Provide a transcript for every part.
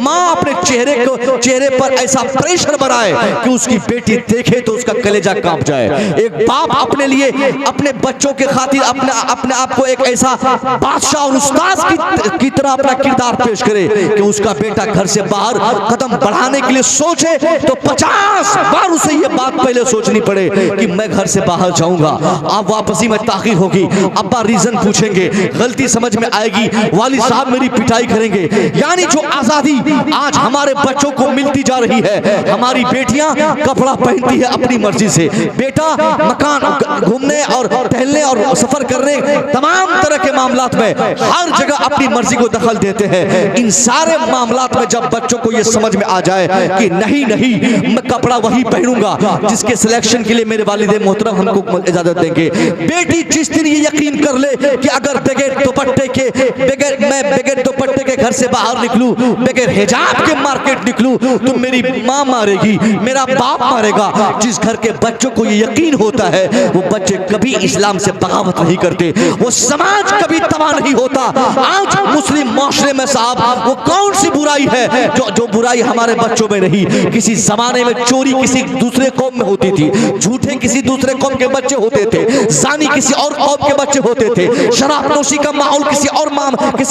माँ अपने चेहरे पर ऐसा प्रेशर बनाए कि उसकी बेटी देखे तो उसका कलेजा कांप जाए। एक बाप अपने लिए अपने बच्चों के खातिर अपने आप को एक ऐसा बादशाह और उस्ताद की तरह अपना किरदार पेश करे कि उसका बेटा घर से बाहर कदम बढ़ाने के लिए सोचे तो 50 बार उसे ये बात पहले सोचनी पड़े कि मैं घर से बाहर जाऊंगा, अब वापसी में ताखीर होगी, अब्बा रीजन पूछेंगे, गलती समझ में आएगी, वालिद साहब मेरी पिटाई करेंगे। यानी जो आजादी आज हमारे बच्चों को मिलती जा रही है, हमारी बेटियां कपड़ा पहनती है अपनी मर्जी से, बेटा मकान घूमने और टहलने और सफर करने तमाम तरह के मामलात में हर जगह अपनी मर्जी को दखल देते हैं। इन सारे मामलात में जब बच्चों को यह समझ में आ जाए कि नहीं मैं कपड़ा वही पहनूंगा जिसके सिलेक्शन के लिए मेरे वालिद मोहतरम हमको इजाजत देंगे। बेटी जिस दिन ये यकीन कर ले कि अगर बगैर दुपट्टे के घर से बाहर निकलूं, बगैर हिजाब के मार्केट निकलूं तो मेरी माँ मारेगी, मेरा बाप मारेगा, जिस घर के बच्चों को ये यकीन होता है वो बच्चे कभी इस्लाम से बगावत नहीं करते, वो समाज कभी तबाह नहीं होता। आज मुस्लिम माशरे में साहब वो कौन सी बुराई है जो बुराई हमारे बच्चों में नहीं। किसी जमाने में चोरी किसी दूसरे कौम में होती थी, झूठे किसी दूसरे कौम के बच्चे होते थे, जानी किसी और कौम के बच्चे होते थे, शराबनोशी का माहौल किसी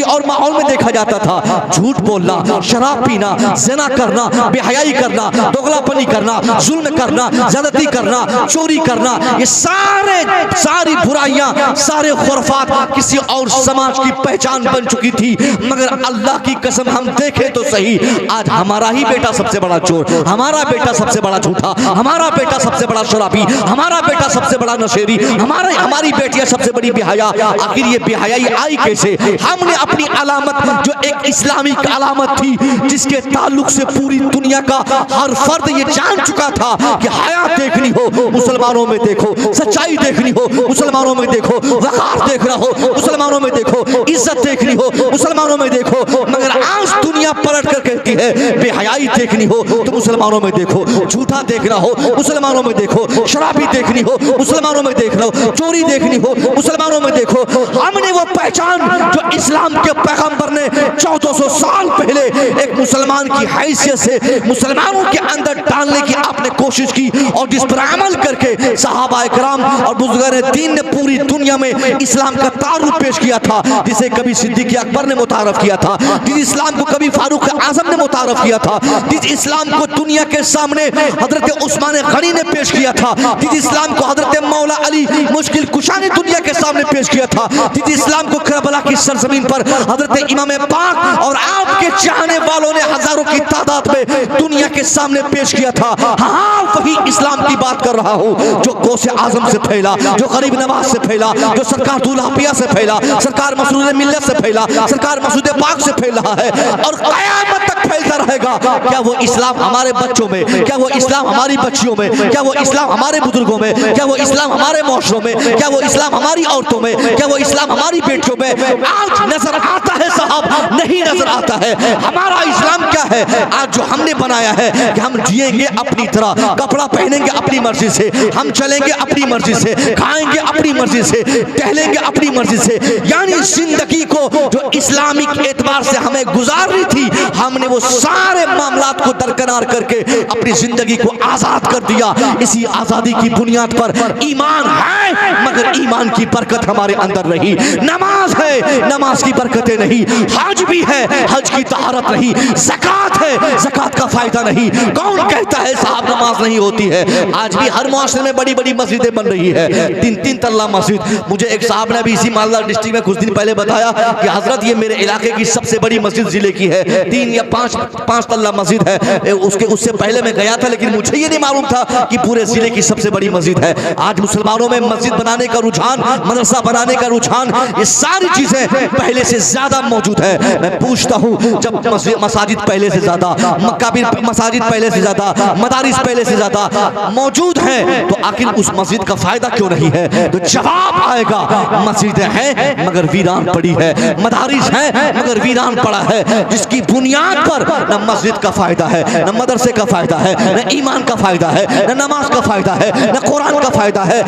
और माहौल में देखा जाता था। झूठ बोलना, शराब पीना, ज़िना करना, बेहयाई करना, दोगलापनी करना, जुल्म करना, ज़्यादती करना, चोरी करना, ये सारी बुराइयां, सारे खुराफात किसी और समाज की पहचान बन चुकी थी। मगर अल्लाह की कसम हम देखें तो सही, आज हमारा ही बेटा सबसे बड़ा चोर, हमारा बेटा सबसे बड़ा झूठा, हमारा बेटा सबसे बड़ा शराबी, हमारा बेटा सबसे बड़ा नशेरी, हमारी बेटियां सबसे बड़ी बेहया। आखिर ये बेहयाई आई कैसे? हमने अपनी अलामत जो एक इस्लामिक अलामत थी जिसके ताल्लुक से पूरी दुनिया का हर फर्द ये जान चुका था कि हया देखनी हो मुसलमानों में देखो, सच्चाई देखनी हो मुसलमानों में देखो, वक़ार देखना हो मुसलमानों में देखो, इज्जत देखनी हो मुसलमानों में देखो। मगर आज दुनिया पलट कर कहती है बेहयाई देखनी हो तो मुसलमानों में देखो, झूठा देखना हो मुसलमानों में देखो, शराबी देखनी हो मुसलमानों में देखना हो, चोरी देखनी हो मुसलमानों में देखो। हमने वो पहचान जो इस्लाम के पैगंबर ने 1400 साल पहले एक मुसलमान की हैसियत से मुसलमानों के अंदर डालने की आपने कोशिश की और जिस पर अमल करके सहाबा इकराम और बुजुर्गान दीन ने पूरी दुनिया में इस्लाम का तारुफ पेश किया था, जिसे कभी सिद्दीक़ अकबर ने मुतारफ किया था, जिस इस्लाम को कभी फारूक आजम ने मुतारफ किया था, जिस इस्लाम को दुनिया के सामने हजरत उस्मान गनी ने पेश किया था, जिस इस्लाम को हजरत मौला अली मुश्किल कुशा ने दुनिया के सामने पेश किया था, जिस इस्लाम को करबला की सरजमीन पर हजरत इमाम पाक और आपके चाहने वालों ने हजारों की तादाद में दुनिया के सामने पेश किया था। हाँ, वही इस्लाम की बात कर रहा हूँ जो गौसे आजम से फैला, जो गरीब नवाज से फैला, जो सरकार दूल्हा से फैला, सरकार मसरूद मिल्लत से फैला, सरकार मसूद पाक से फैल रहा है और क़यामत तक फैलता रहेगा। क्या वो इस्लाम हमारे बच्चों में, क्या वो इस्लाम हमारी बच्चियों में, क्या वो इस्लाम हमारे बुजुर्गों में, क्या वो इस्लाम हमारे मुआशरों में, क्या वो इस्लाम हमारी औरतों में, क्या वो इस्लाम हमारी बेटियों में आज नजर आता है साहब? नहीं नजर आता है। हमारा इस्लाम क्या है आज जो हमने बनाया है कि हम जिएंगे अपनी तरह, कपड़ा पहनेंगे अपनी मर्जी से, हम चलेंगे अपनी मर्जी से, खाएंगे अपनी मर्जी से, टहलेंगे अपनी मर्जी से। यानी जिंदगी को जो इस्लामिक एतबार से हमें गुजारनी थी, हमने वो सारे मामलात को दरकिनार करके अपनी जिंदगी को आजाद कर दिया। इसी आजादी की बुनियाद पर ईमान है मगर ईमान की बरकत हमारे अंदर नहीं, नमाज है नमाज की बरकतें नहीं, हज भी है हज की तहारत नहीं, ज़कात है ज़कात का फायदा नहीं। कौन कहता है साहब नमाज नहीं होती है? आज भी हर मुआशरे में बड़ी बड़ी मस्जिदें बन रही है, 3-3 तल्ला मस्जिद। मुझे एक साहब ने भी इसी मालदा डिस्ट्रिक्ट में कुछ दिन पहले बताया कि हजरत ये मेरे इलाके की सबसे बड़ी मस्जिद जिले की है, 3 या 5 तल्ला मस्जिद है। उससे पहले मैं गया था लेकिन मुझे ये नहीं मालूम था कि पूरे जिले की सबसे बड़ी मस्जिद है। आज मुसलमानों में मस्जिद बनाने का रुझान, मदरसा बनाने का रुझान, ये सारी चीजें पहले से ज्यादा मौजूद है। मैं पूछता हूँ जब मसाजिद पहले से ज्यादा, मकाबिर मसाजिद पहले से ज्यादा, मदारिस पहले से ज्यादा मौजूद हैं तो आखिर उस मस्जिद का फायदा क्यों नहीं है? तो जवाब आएगा मस्जिदें हैं मगर वीरान पड़ी है, मदारिस हैं मगर वीरान पड़ा है। जिसकी बुनियाद पर न मस्जिद का फायदा है, न मदरसे का फायदा है, न ईमान का फायदा है, न नमाज का फायदा है, न कुरान का फायदा है।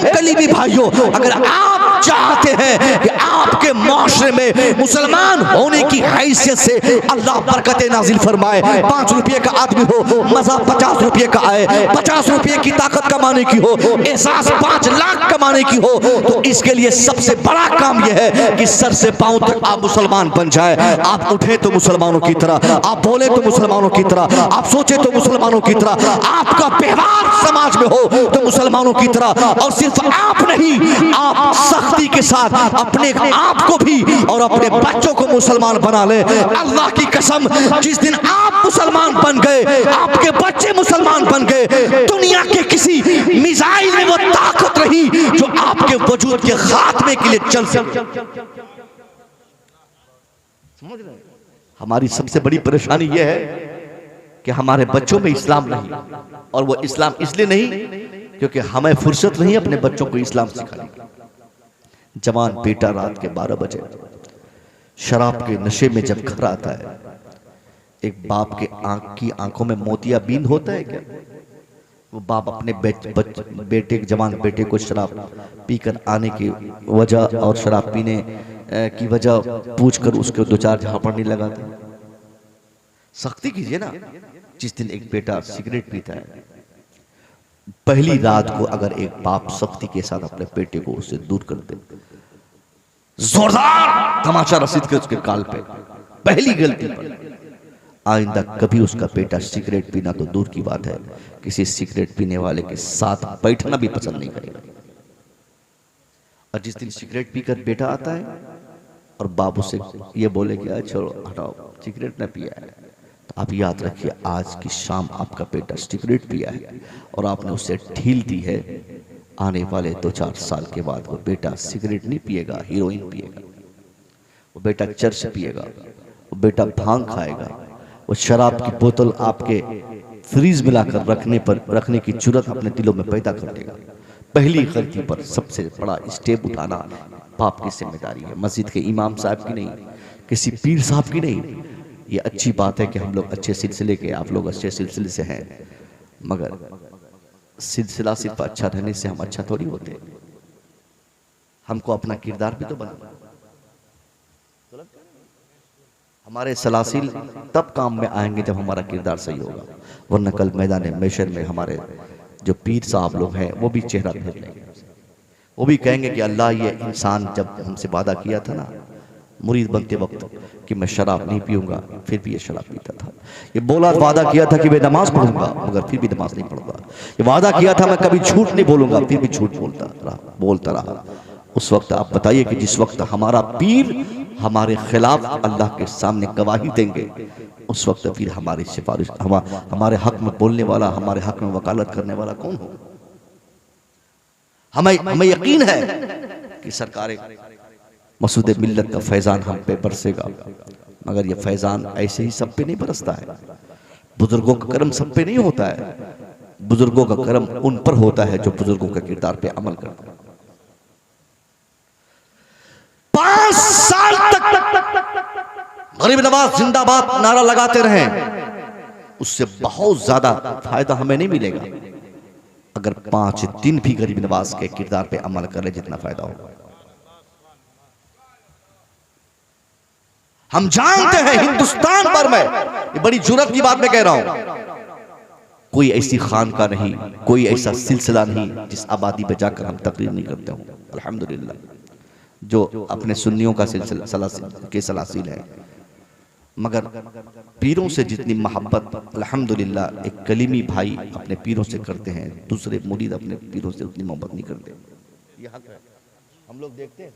कलीमी भाइयों, अगर आप चाहते हैं कि आपके माशरे में मुसलमान होने की हैसियत से अल्लाह बरकतें नाजिल फरमाए, 5 रुपये का आदमी हो, मजा 50 रुपये का आए, 50 रुपये की ताकत कमाने की हो, एहसास 5 लाख कमाने की हो, तो इसके लिए सबसे बड़ा काम यह है कि सर से पांव तक आप मुसलमान बन जाए। आप उठे तो मुसलमानों की तरह, आप बोले तो मुसलमानों की तरह, आप सोचे तो मुसलमानों की तरह, आपका व्यवहार समाज में हो तो मुसलमानों की तरह। और सिर्फ आप नहीं, आप सख्ती के साथ अपने आप को भी और अपने बच्चों को मुसलमान बना ले। अल्लाह की कसम, जिस दिन आप मुसलमान बन गए, आपके बच्चे मुसलमान बन गए, दुनिया के किसी मिसाइल में वो ताकत रही जो आपके वजूद के खात्मे के लिए चल सके। समझ रहे हैं? हमारी सबसे बड़ी परेशानी यह है कि हमारे बच्चों में इस्लाम नहीं, और वो इस्लाम इसलिए नहीं क्योंकि हमें फुर्सत नहीं अपने बच्चों को इस्लाम सिखाने की। जवान बेटा रात के 12 बजे शराब के नशे में जब घर आता है, एक बाप के आंखों में मोतियाबीन होता है क्या? वो बाप अपने बेटे जवान बेटे को शराब पीकर आने की वजह और शराब पीने की वजह पूछकर उसके 2-4 झापड़ नहीं लगाते। सख्ती कीजिए ना। जिस दिन एक बेटा सिगरेट पीता है, पहली रात को अगर एक बाप सख्ती के साथ अपने बेटे को उससे दूर कर दे, जोरदार तमाचा रसीद के उसके काल पे, पहली गलती पर आइंदा कभी उसका बेटा सिगरेट पीना तो दूर की बात है, किसी सिगरेट पीने वाले के साथ बैठना भी पसंद नहीं करेगा। और जिस दिन सिगरेट पीकर बेटा आता है और बाबू से ये बोले कि चलो हटाओ, सिगरेट न पिया है, तो आप याद रखिए आज की शाम आपका बेटा सिगरेट पिया है और आपने उसे ढील दी है। आने वाले 2-4 साल के बाद वो बेटा सिगरेट नहीं पिएगा, हीरोइन पिएगा, वो बेटा चर्च पिएगा, वो बेटा भांग खाएगा, वो शराब की बोतल आपके फ्रीज में लाकर रखने की जुर्रत अपने दिलों में पैदा कर देगा। पहली गलती पर सबसे बड़ा स्टेप उठाना बाप की जिम्मेदारी है, मस्जिद के इमाम साहब की नहीं, किसी पीर साहब की नहीं। ये अच्छी बात है कि हम लोग अच्छे सिलसिले के, आप लोग अच्छे सिलसिले से हैं, मगर सिलसिला सिर्फ अच्छा रहने से हम अच्छा थोड़ी होते। हमको अपना किरदार भी तो बनाना। हमारे सलासिल तब काम में आएंगे जब हमारा किरदार सही होगा, वरना कल मैदान महशर में हमारे जो पीर साहब लोग हैं वो भी चेहरा फेर लेंगे। वो भी कहेंगे कि अल्लाह, ये इंसान जब हमसे वादा किया था ना मुरीद बनते वक्त कि मैं शराब नहीं पीऊंगा, फिर भी ये शराब पीता था। ये वादा किया था कि मैं नमाज पढ़ूंगा, मगर फिर भी नमाज नहीं पढ़ता। ये वादा किया था मैं कभी झूठ नहीं बोलूंगा, फिर भी झूठ बोलता रहा। उस वक्त आप बताइए कि जिस वक्त हमारा पीर हमारे खिलाफ अल्लाह के सामने गवाही देंगे, उस वक्त फिर हमारी सिफारिश, हमारे हक में बोलने वाला, हमारे हक में वकालत करने वाला कौन हो? हमें यकीन है कि सरकार मसूद मिल्लत का फैजान हम पे बरसेगा, मगर ये फैजान ऐसे ही सब पे नहीं बरसता है। बुजुर्गों का करम सब पे नहीं होता है, बुजुर्गों का करम उन पर होता है जो बुजुर्गों के किरदार पे अमल करते हैं। 5 साल तक गरीब नवाज जिंदाबाद नारा लगाते रहे, उससे बहुत ज्यादा फायदा हमें नहीं मिलेगा अगर 5 दिन भी गरीब नवाज के किरदार पे अमल कर ले जितना फायदा होगा। हम जानते हैं हिंदुस्तान भर में, ये बड़ी जुर्रत की बात मैं कह रहा हूं, कोई ऐसी खानका नहीं, कोई ऐसा सिलसिला नहीं जिस आबादी पे जाकर हम तकरीर नहीं करते हों। अल्हम्दुलिल्लाह, जो अपने सुन्नियों का सिलसिला के सलासिल है, मगर पीरों से जितनी मोहब्बत अल्हम्दुलिल्लाह एक कलीमी भाई अपने पीरों से करते हैं, दूसरे मुरीद अपने पीरों से उतनी मोहब्बत नहीं करते। ये हक है, हम लोग देखते हैं,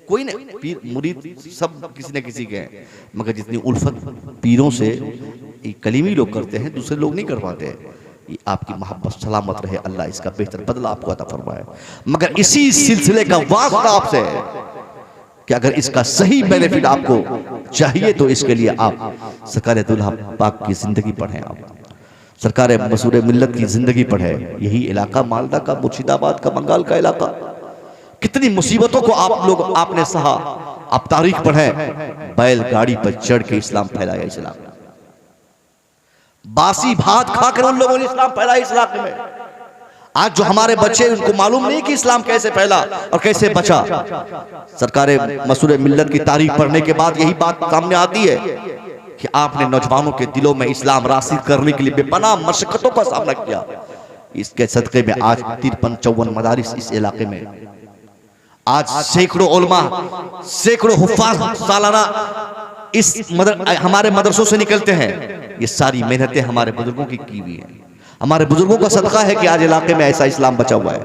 कोई नहीं, पीर मुरीद सब किसी न किसी के हैं, मगर जितनी उल्फत पीरों से कलीमी लोग करते हैं दूसरे लोग नहीं कर पाते। आपकी मोहब्बत सलामत रहे, अल्लाह इसका बेहतर बदला आपको अता फरमाए। मगर इसी सिलसिले का वास्ता आपसे है कि अगर इसका सही बेनिफिट आपको चाहिए तो इसके लिए आप सरकार दुल्हा पाक की जिंदगी पढ़ें, आप सरकार मसूद मिल्लत की जिंदगी पढ़ें। यही इलाका मालदा का, मुर्शिदाबाद का, बंगाल का इलाका, कितनी मुसीबतों को आपने सहा, आप तारीख पढ़ें, बैलगाड़ी पर चढ़ के इस्लाम फैलाया इस्लाम। बासी भात खाकर उन लोगों ने इस्लाम फैलाया इस इलाके में। आज जो हमारे बच्चे, उनको मालूम नहीं कि इस्लाम कैसे फैला और कैसे बचा। सरकार मसूरे मिल्लत की तारीख पढ़ने के बाद यही बात सामने आती है कि आपने नौजवानों के दिलों में इस्लाम रासिख करने के लिए बेपनाह मशक्कतों का सामना किया। इसके सदक़े में आज 53-54 मदारिस इस इलाके में, आज सैकड़ों उलमा, सैकड़ों हुफ्फाज सालाना हमारे मदरसों से निकलते हैं। ये सारी मेहनतें हमारे बुजुर्गों की हुई हैं। हमारे बुजुर्गों का सदका है कि आज इलाके में ऐसा इस्लाम बचा हुआ है।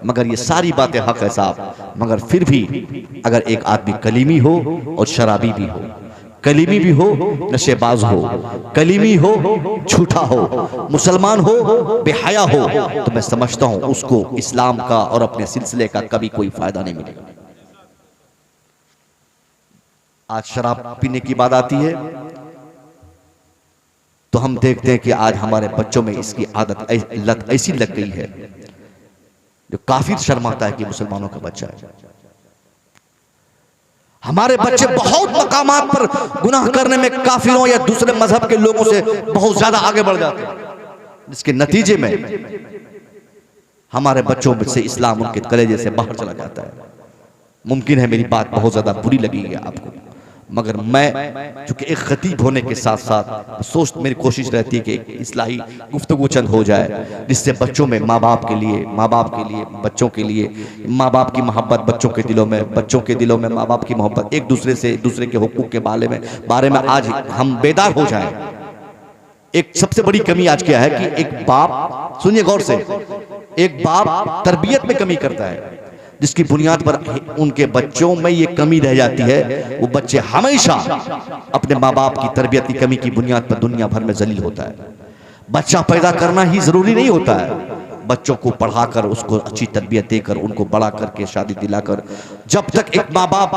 मगर ये सारी बातें हक है साहब। मगर फिर भी अगर एक आदमी कलीमी हो और शराबी भी हो, कलीमी भी हो, नशेबाज हो, कलीमी हो, झूठा हो, मुसलमान हो, बेहया हो, तो मैं समझता हूं उसको इस्लाम का और अपने सिलसिले का कभी कोई फायदा नहीं मिलेगा। आज शराब पीने की बात आती है तो हम देखते हैं कि आज हमारे बच्चों में इसकी आदत, लत ऐसी लग गई है जो काफिर शर्माता है कि मुसलमानों का बच्चा है। हमारे बच्चे बहुत मकामात पर गुनाह करने में काफिरों या दूसरे मजहब के लोगों से बहुत ज्यादा आगे बढ़ जाते हैं, जिसके नतीजे में हमारे बच्चों से इस्लाम उनके कलेजे से बाहर चला जाता है। मुमकिन है मेरी बात बहुत ज्यादा बुरी लगी है आपको, मगर मैं चूंकि एक खतीब होने के साथ साथ मेरी कोशिश रहती है कि एक इस्लाही गुफ्तगू चंद हो जाए, जिससे बच्चों में माँ बाप के लिए, बच्चों के लिए माँ बाप की मोहब्बत, बच्चों के दिलों में माँ बाप की मोहब्बत, एक दूसरे के हुकूक के बारे में आज हम बेदार हो जाएं। एक सबसे बड़ी कमी आज क्या है कि एक बाप, सुनिए गौर से, एक बाप तरबियत में कमी करता है, जिसकी बुनियाद पर उनके बच्चों में ये कमी रह जाती है। वो बच्चे हमेशा अपने माँ बाप की तरबियत की कमी की बुनियाद पर दुनिया भर में जलील होता है। बच्चा पैदा करना ही जरूरी नहीं होता है, बच्चों को पढ़ाकर, उसको अच्छी तरबियत देकर, उनको बड़ा करके शादी दिलाकर, जब तक एक माँ बाप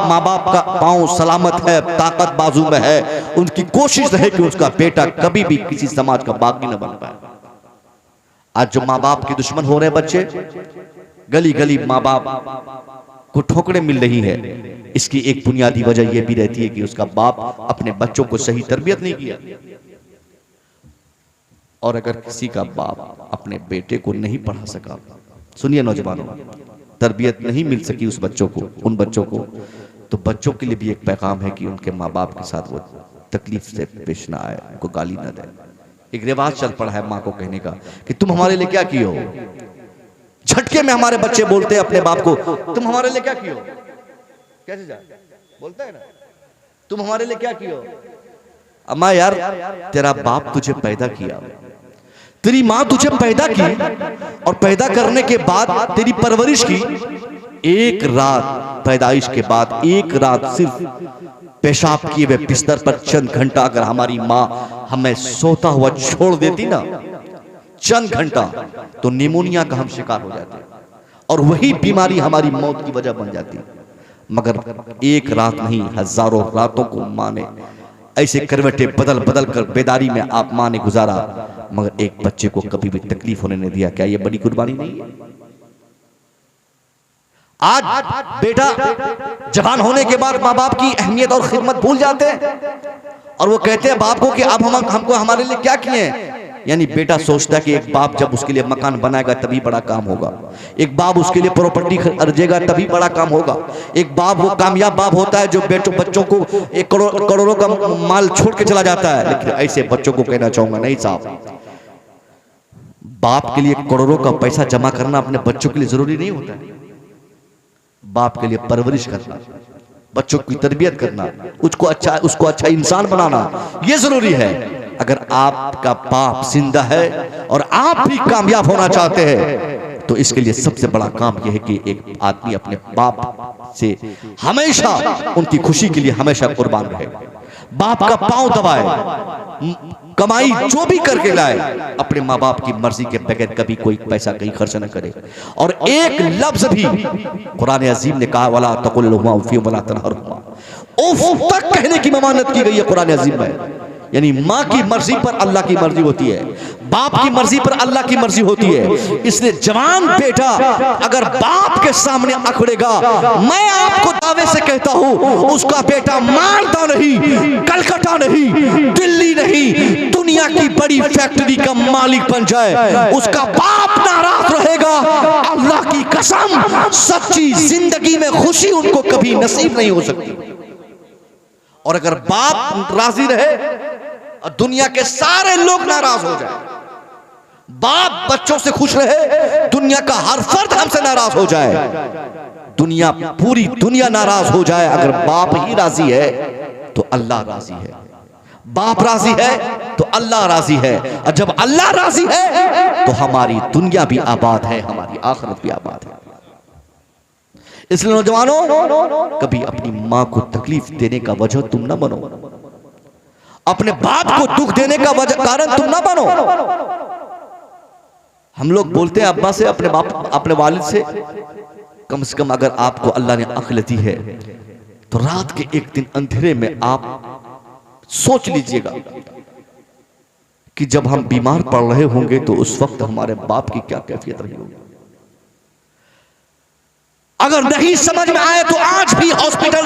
का पांव सलामत है, ताकत बाजू में है, उनकी कोशिश रहे कि उसका बेटा कभी भी किसी समाज का बागी न बन पाए। आज जो माँ बाप के दुश्मन हो रहे बच्चे, गली गली माँ बाप को ठोकरें मिल रही है, इसकी एक बुनियादी वजह यह भी रहती है कि उसका बाप अपने बच्चों को सही तरबियत नहीं किया। और अगर किसी का बाप अपने बेटे को नहीं पढ़ा सका, सुनिए नौजवानों, तरबियत नहीं मिल सकी उन बच्चों को, तो बच्चों के लिए भी एक पैगाम है कि उनके माँ बाप के साथ वो तकलीफ से पेश ना आए, उनको गाली ना दे। एक रिवाज चल पड़ा है माँ को कहने का कि तुम हमारे लिए क्या किए हो। झटके में हमारे बच्चे बोलते हैं अपने बाप को, तुम हमारे लिए क्या किए हो। कैसे जा बोलते हैं ना, तुम हमारे लिए क्या किए हो। अम्मा यार, तेरा बाप तुझे पैदा किया, तेरी माँ तुझे पैदा की, और पैदा करने के बाद तेरी परवरिश की। एक रात पैदाइश के बाद एक रात सिर्फ पेशाब किए हुए बिस्तर पर चंद घंटा अगर हमारी माँ हमें सोता हुआ छोड़ देती ना, चंद घंटा, तो निमोनिया का हम शिकार हो जाते, और वही बीमारी हमारी मौत की वजह बन जाती। मगर एक रात नहीं, हजारों रातों को माँ ने ऐसे करवटें बदल बदल कर बेदारी में आप माँ ने गुजारा, मगर एक बच्चे को कभी भी तकलीफ होने नहीं दिया। क्या ये बड़ी कुर्बानी नहीं है। आज बेटा जवान होने के बाद माँ बाप की अहमियत और खिदमत भूल जाते हैं, और वो कहते हैं बाप को कि आप हमको हमारे लिए क्या किए हैं। यानी बेटा सोचता है कि एक बाप जब उसके लिए मकान बनाएगा तभी बड़ा काम होगा, एक बाप उसके लिए प्रॉपर्टी खरीदेगा तभी बड़ा काम होगा, एक बाप वो कामयाब बाप होता है जो बच्चों को एक करोड़ों का माल छोड़ के चला जाता है। लेकिन ऐसे बच्चों को कहना चाहूंगा, नहीं साहब, बाप के लिए करोड़ों का पैसा जमा करना अपने बच्चों के लिए जरूरी नहीं होता है। बाप के लिए परवरिश करना, बच्चों की तरबियत करना, उसको अच्छा इंसान बनाना, यह जरूरी है। अगर आपका बाप जिंदा है और आप भी कामयाब होना चाहते हैं, तो इसके लिए सबसे बड़ा काम यह है कि एक आदमी अपने बाप से हमेशा, उनकी खुशी के लिए हमेशा कुर्बान रहे, बाप का पांव दबाए, कमाई जो भी करके लाए, अपने माँ बाप की मर्जी के बगैर कभी कोई पैसा कहीं खर्च न करे। और एक लफ्ज भी कुरान अजीम ने कहा, वला तकुल लहुमा उफ़ वला तनहरहुमा, उफ़ तक कहने की ममानत की गई है कुरान अजीम में। यानी माँ की मर्जी पर अल्लाह की मर्जी होती है, बाप की मर्जी पर अल्लाह की मर्जी होती है। इसलिए जवान बेटा अगर बाप के सामने अखड़ेगा, मैं आपको दावे से कहता हूं उसका बेटा मालदा नहीं, कलकत्ता नहीं, दिल्ली नहीं, दुनिया की बड़ी फैक्ट्री का मालिक बन जाए, उसका बाप नाराज रहेगा। अल्लाह की कसम, सच्ची जिंदगी में खुशी उनको कभी नसीब नहीं हो सकती। और अगर बाप राजी रहे और दुनिया के सारे लोग नाराज हो जाए, बाप बच्चों से खुश रहे, दुनिया का हर फर्द हमसे नाराज हो जाए, दुनिया पूरी दुनिया नाराज हो जाए, अगर बाप ही राजी है तो अल्लाह राजी है, बाप राजी है तो अल्लाह राजी है, और जब अल्लाह राजी है तो हमारी दुनिया भी आबाद है, हमारी आखिरत भी आबाद है। इसलिए नौजवानों, कभी अपनी मां को तकलीफ देने का वजह तुम ना बनो, अपने बाप को दुख देने का कारण तुम ना बनो। हम लोग बोलते हैं अब्बा से, अपने बाप, अपने वालिद से, कम से कम अगर आपको अल्लाह ने अक्ल दी है तो रात के एक दिन अंधेरे में आप सोच लीजिएगा कि जब हम बीमार पड़ रहे होंगे तो उस वक्त हमारे बाप की क्या कैफियत रही होगी। अगर नहीं समझ में आए तो आज भी हॉस्पिटल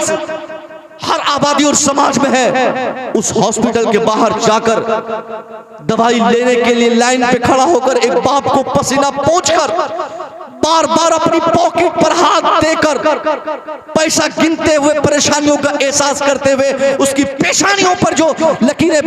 हर आबादी और समाज में है, उस हॉस्पिटल के बाहर जाकर दवाई लेने के लिए लाइन पे खड़ा होकर एक बाप को पसीना पोंछकर बार बार अपनी पॉकेट पर हाथ देकर पैसा गिनते हुए परेशानियों का एहसास करते हुए उसकी पेशानियों पर जो लकीरें